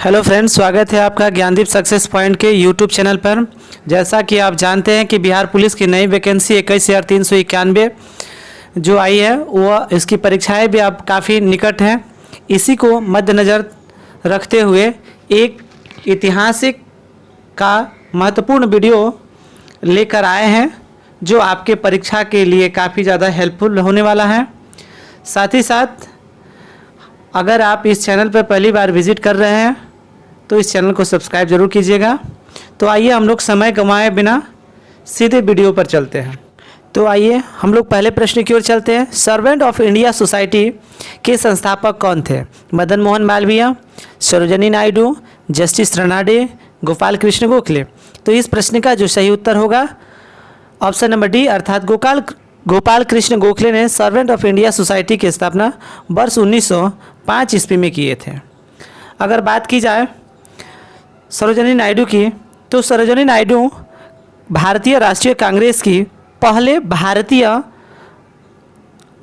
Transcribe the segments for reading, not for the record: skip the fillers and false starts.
Hello friends, स्वागत है आपका ज्ञानदीप सक्सेस पॉइंट के यूट्यूब चैनल पर। जैसा कि आप जानते हैं कि बिहार पुलिस की नई वैकेंसी 21,391 जो आई है वह इसकी परीक्षाएं भी अब काफ़ी निकट हैं। इसी को मद्देनज़र रखते हुए एक ऐतिहासिक का महत्वपूर्ण वीडियो लेकर आए हैं जो आपके परीक्षा के लिए काफ़ी ज़्यादा हेल्पफुल होने वाला है। साथ ही साथ अगर आप इस चैनल पर पहली बार विजिट कर रहे हैं तो इस चैनल को सब्सक्राइब जरूर कीजिएगा। तो आइए हम लोग समय गंवाए बिना सीधे वीडियो पर चलते हैं। तो आइए हम लोग पहले प्रश्न की ओर चलते हैं। सर्वेंट ऑफ इंडिया सोसाइटी के संस्थापक कौन थे? मदन मोहन मालवीय, सरोजिनी नायडू, जस्टिस रनाडे, गोपाल कृष्ण गोखले। तो इस प्रश्न का जो सही उत्तर होगा ऑप्शन नंबर डी अर्थात गोपाल कृष्ण गोखले ने सर्वेंट ऑफ इंडिया सोसाइटी की स्थापना वर्ष 1905 ईस्वी में किए थे। अगर बात की जाए सरोजिनी नायडू की, तो सरोजिनी नायडू भारतीय राष्ट्रीय कांग्रेस की पहले भारतीय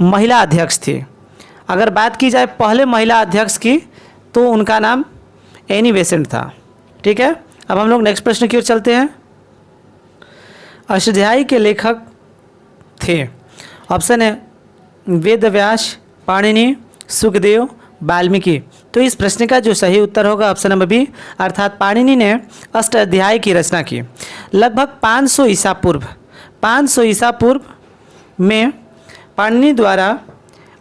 महिला अध्यक्ष थी। अगर बात की जाए पहले महिला अध्यक्ष की तो उनका नाम एनी बेसेंट था। ठीक है, अब हम लोग नेक्स्ट प्रश्न की ओर चलते हैं। अष्टाध्यायी के लेखक थे। ऑप्शन है वेद व्यास, पाणिनि, सुखदेव, वाल्मीकि। तो इस प्रश्न का जो सही उत्तर होगा ऑप्शन नंबर बी अर्थात पाणिनि ने अष्टाध्यायी की रचना की। लगभग 500 ईसा पूर्व में पाणिनि द्वारा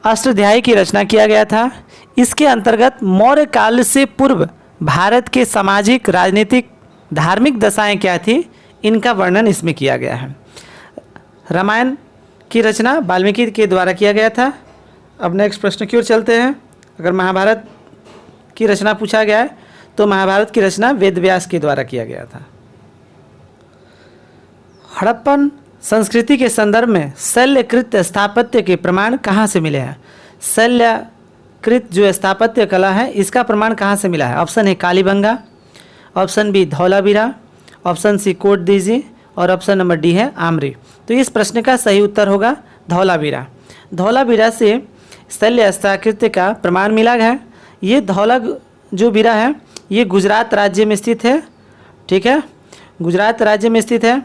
अष्टाध्यायी की रचना किया गया था। इसके अंतर्गत मौर्य काल से पूर्व भारत के सामाजिक, राजनीतिक, धार्मिक दशाएं क्या थी, इनका वर्णन इसमें किया गया है। रामायण की रचना वाल्मीकि के द्वारा किया गया था। अब नेक्स्ट प्रश्न की ओर चलते हैं। अगर महाभारत की रचना पूछा गया है तो महाभारत की रचना वेद व्यास के द्वारा किया गया था। हड़प्पन संस्कृति के संदर्भ में शैलकृत स्थापत्य के प्रमाण कहाँ से मिले हैं? शैलकृत जो स्थापत्य कला है इसका प्रमाण कहाँ से मिला है? Option A Kalibangan, option B Dholavira, option C Kot Diji और ऑप्शन नंबर डी है आमरी। तो इस प्रश्न का सही उत्तर होगा धौलावीरा। धौलावीरा से शैल स्थापत्य का प्रमाण मिला है। ये धौला जो वीरा है ये गुजरात राज्य में स्थित है। ठीक है, गुजरात राज्य में स्थित है।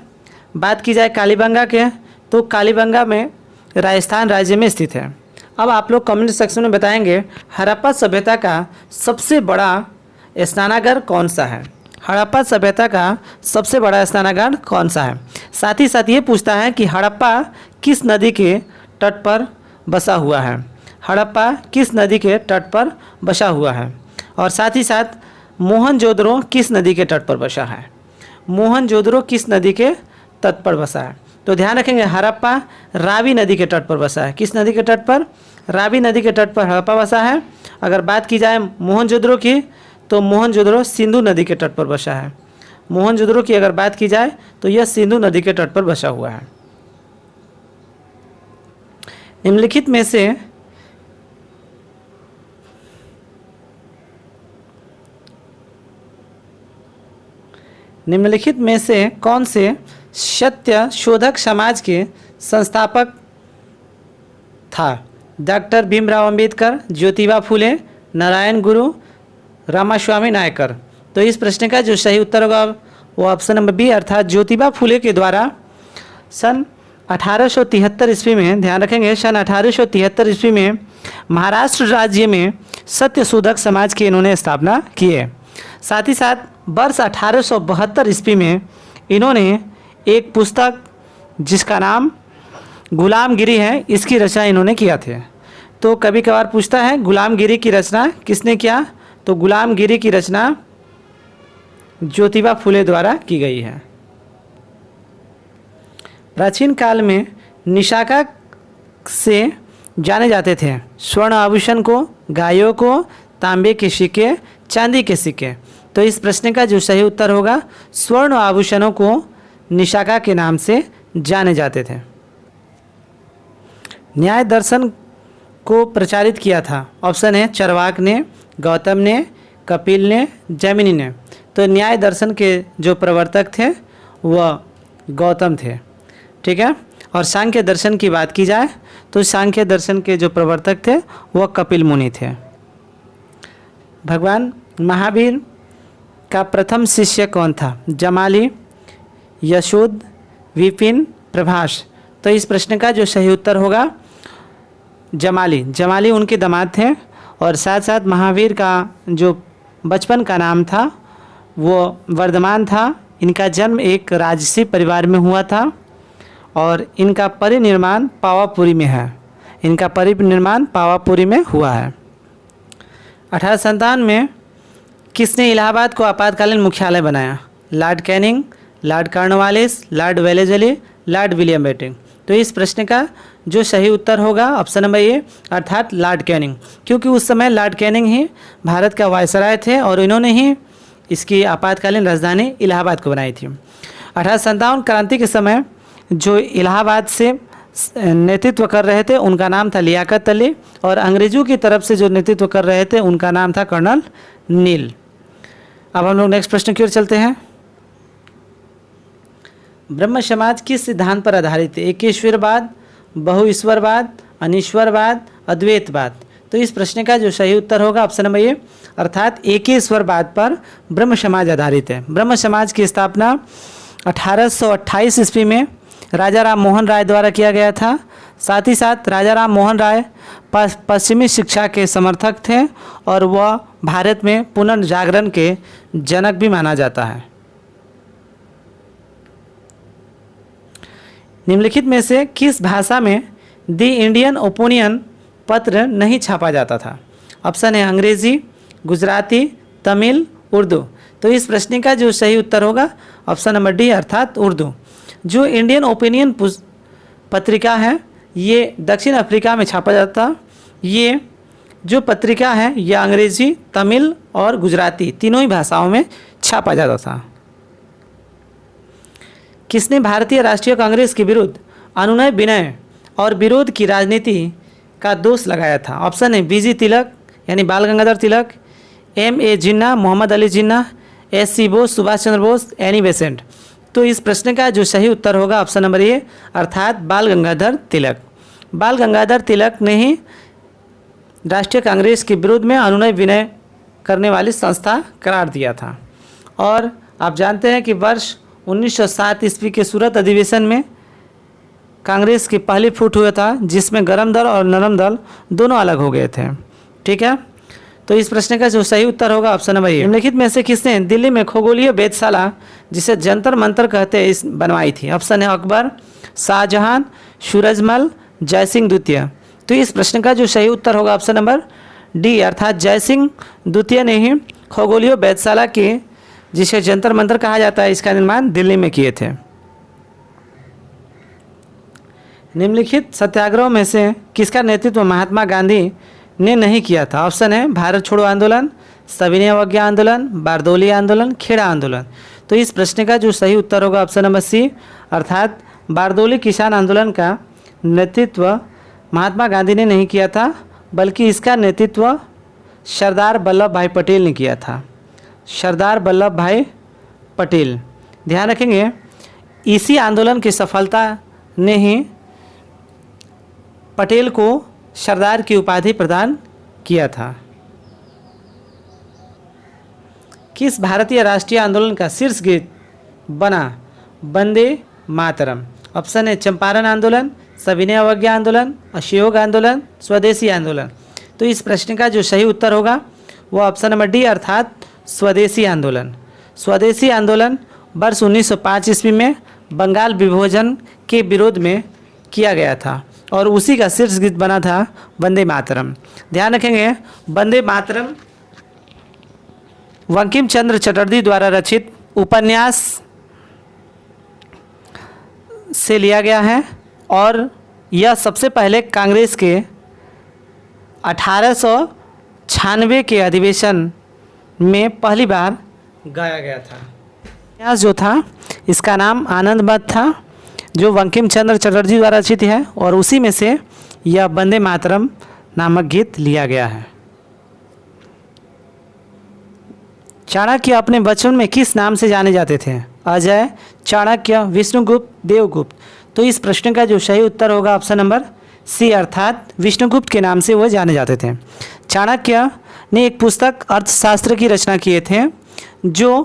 बात की जाए कालीबंगा के तो कालीबंगा में राजस्थान राज्य में स्थित है। अब आप लोग कमेंट सेक्शन में बताएंगे हड़प्पा सभ्यता का सबसे बड़ा स्नानागार कौन सा है? हड़प्पा सभ्यता का सबसे बड़ा स्नानागार कौन सा है? साथ ही साथ ये पूछता है कि हड़प्पा किस नदी के तट पर बसा हुआ है? हड़प्पा किस नदी के तट पर बसा हुआ है? और साथ ही साथ मोहनजोदड़ो किस नदी के तट पर बसा है? मोहनजोदड़ो किस नदी के तट पर बसा है? तो ध्यान रखेंगे हड़प्पा रावी नदी के तट पर बसा है। किस नदी के तट पर? रावी नदी के तट पर हड़प्पा बसा है। अगर बात की जाए मोहनजोदड़ो की तो मोहनजोदड़ो सिंधु नदी के तट पर बसा है। मोहनजोदड़ो की अगर बात की जाए तो यह सिंधु नदी के तट पर बसा हुआ है। निम्नलिखित में से कौन से सत्य शोधक समाज के संस्थापक था? डॉक्टर भीमराव अंबेडकर, ज्योतिबा फुले, नारायण गुरु, रामास्वामी नायकर। तो इस प्रश्न का जो सही उत्तर होगा वो ऑप्शन नंबर बी अर्थात ज्योतिबा फुले के द्वारा सन 1873 ईस्वी में, ध्यान रखेंगे सन 1873 ईस्वी में महाराष्ट्र राज्य में सत्य शोधक समाज की इन्होंने स्थापना की है। साथ ही साथ वर्ष 1872 ईस्वी में इन्होंने एक पुस्तक जिसका नाम गुलामगिरी है इसकी रचना इन्होंने किया थे। तो कभी कभार पूछता है गुलामगिरी की रचना किसने किया? तो गुलामगिरी की रचना ज्योतिबा फुले द्वारा की गई है। प्राचीन काल में निशाका से जाने जाते थे स्वर्ण आभूषण को, गायों को, तांबे के सिक्के, चांदी के सिक्के। तो इस प्रश्न का जो सही उत्तर होगा स्वर्ण आभूषणों को निशाका के नाम से जाने जाते थे। न्याय दर्शन को प्रचारित किया था। ऑप्शन है चरवाक ने, गौतम ने, कपिल ने, जैमिनी ने। तो न्याय दर्शन के जो प्रवर्तक थे वह गौतम थे। ठीक है, और सांख्य दर्शन की बात की जाए तो सांख्य दर्शन के जो प्रवर्तक थे वह कपिल मुनि थे। भगवान महावीर का प्रथम शिष्य कौन था? जमाली, यशोद, विपिन, प्रभास। तो इस प्रश्न का जो सही उत्तर होगा जमाली। जमाली उनके दामाद थे और साथ साथ महावीर का जो बचपन का नाम था वो वर्धमान था। इनका जन्म एक राजसी परिवार में हुआ था और इनका परिनिर्माण पावापुरी में है। इनका परिनिर्माण पावापुरी में हुआ है। 1857 में किसने इलाहाबाद को आपातकालीन मुख्यालय बनाया? Lord Canning, Lord Cornwallis, Lord Wellesley, Lord William Bentinck. तो इस प्रश्न का जो सही उत्तर होगा ऑप्शन नंबर ए अर्थात लॉर्ड कैनिंग, क्योंकि उस समय लॉर्ड कैनिंग ही भारत का वायसराय थे और इन्होंने ही इसकी आपातकालीन राजधानी इलाहाबाद को बनाई थी। 1857 क्रांति के समय जो इलाहाबाद से नेतृत्व कर रहे थे उनका नाम था लियाकत अली और अंग्रेजों की तरफ से जो नेतृत्व कर रहे थे उनका नाम था कर्नल नील। अब हम लोग नेक्स्ट प्रश्न की ओर चलते हैं। ब्रह्म समाज किस सिद्धांत पर आधारित है? एकेश्वरवाद, बहुईश्वरवाद, अनीश्वरवाद, अद्वैतवाद। तो इस प्रश्न का जो सही उत्तर होगा ऑप्शन नंबर ए अर्थात एकेश्वरवाद पर ब्रह्म समाज आधारित है। ब्रह्म समाज की स्थापना 1828 ईस्वी में राजा राम मोहन राय द्वारा किया गया था। साथ ही साथ राजा राम मोहन राय पश्चिमी शिक्षा के समर्थक थे और वह भारत में पुनर्जागरण के जनक भी माना जाता है। निम्नलिखित में से किस भाषा में द इंडियन ओपिनियन पत्र नहीं छापा जाता था? ऑप्शन है अंग्रेजी, गुजराती, तमिल, उर्दू। तो इस प्रश्न का जो सही उत्तर होगा ऑप्शन नंबर डी अर्थात उर्दू। जो इंडियन ओपिनियन पत्रिका है ये दक्षिण अफ्रीका में छापा जाता था। ये जो पत्रिका है यह अंग्रेजी, तमिल और गुजराती तीनों ही भाषाओं में छापा जाता था। किसने भारतीय राष्ट्रीय कांग्रेस के विरुद्ध अनुनय विनय और विरोध की राजनीति का दोष लगाया था? ऑप्शन है बीजी तिलक यानी बाल गंगाधर तिलक, M.A. जिन्ना, Mohammad Ali Jinnah, S.C. Bose, Subhash Chandra Bose, Annie Besant. तो इस प्रश्न का जो सही उत्तर होगा ऑप्शन नंबर ए अर्थात बाल गंगाधर तिलक। बाल गंगाधर तिलक ने ही राष्ट्रीय कांग्रेस के विरुद्ध में अनुनय विनय करने वाली संस्था करार दिया था। और आप जानते हैं कि वर्ष 1907 ईस्वी के सूरत अधिवेशन में कांग्रेस की पहली फूट हुआ था जिसमें गरम दल और नरम दल दोनों अलग हो गए थे। ठीक है, तो इस प्रश्न का जो सही उत्तर होगा ऑप्शन नंबर ए। निम्नलिखित में से किसने दिल्ली में खगोलीय वेधशाला जिसे जंतर मंतर कहते हैं इस बनवाई थी? ऑप्शन है अकबर, शाहजहां, सूरजमल, जयसिंह द्वितीय। तो इस प्रश्न का जो सही उत्तर होगा ऑप्शन नंबर डी अर्थात जयसिंह द्वितीय ने ही खगोलीय वेधशाला की जिसे जंतर मंतर कहा जाता है इसका निर्माण दिल्ली में किए थे। निम्नलिखित सत्याग्रह में से किसका नेतृत्व महात्मा गांधी ने नहीं किया था? ऑप्शन है भारत छोड़ो आंदोलन, सविनय अवज्ञा आंदोलन, बारदौली आंदोलन, खेड़ा आंदोलन। तो इस प्रश्न का जो सही उत्तर होगा ऑप्शन नंबर सी अर्थात बारदौली किसान आंदोलन का नेतृत्व महात्मा गांधी ने नहीं किया था बल्कि इसका नेतृत्व सरदार वल्लभ भाई पटेल ने किया था। सरदार वल्लभ भाई पटेल। ध्यान रखेंगे इसी आंदोलन की सफलता ने ही पटेल को सरदार की उपाधि प्रदान किया था। किस भारतीय राष्ट्रीय आंदोलन का शीर्ष गीत बना वंदे मातरम? ऑप्शन है चंपारण आंदोलन, सविनय अवज्ञा आंदोलन, असहयोग आंदोलन, स्वदेशी आंदोलन। तो इस प्रश्न का जो सही उत्तर होगा वह ऑप्शन नंबर डी अर्थात स्वदेशी आंदोलन। स्वदेशी आंदोलन वर्ष 1905 ईस्वी में बंगाल विभाजन के विरोध में किया गया था और उसी का शीर्ष गीत बना था वंदे मातरम। ध्यान रखेंगे वंदे मातरम बंकिम चंद्र चटर्जी द्वारा रचित उपन्यास से लिया गया है और यह सबसे पहले कांग्रेस के 1896 के अधिवेशन में पहली बार गाया गया था। उपन्यास जो था इसका नाम आनंद मठ था जो बंकिम चंद्र चटर्जी द्वारा रचित है और उसी में से यह वंदे मातरम नामक गीत लिया गया है। चाणक्य अपने बचपन में किस नाम से जाने जाते थे? अजय, चाणक्य, विष्णुगुप्त, देवगुप्त। तो इस प्रश्न का जो सही उत्तर होगा ऑप्शन नंबर सी अर्थात विष्णुगुप्त के नाम से वह जाने जाते थे। चाणक्य ने एक पुस्तक अर्थशास्त्र की रचना किए थे जो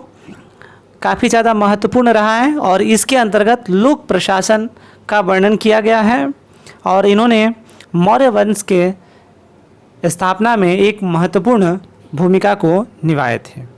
काफ़ी ज़्यादा महत्वपूर्ण रहा है और इसके अंतर्गत लोक प्रशासन का वर्णन किया गया है और इन्होंने मौर्य वंश के स्थापना में एक महत्वपूर्ण भूमिका को निभाए थे।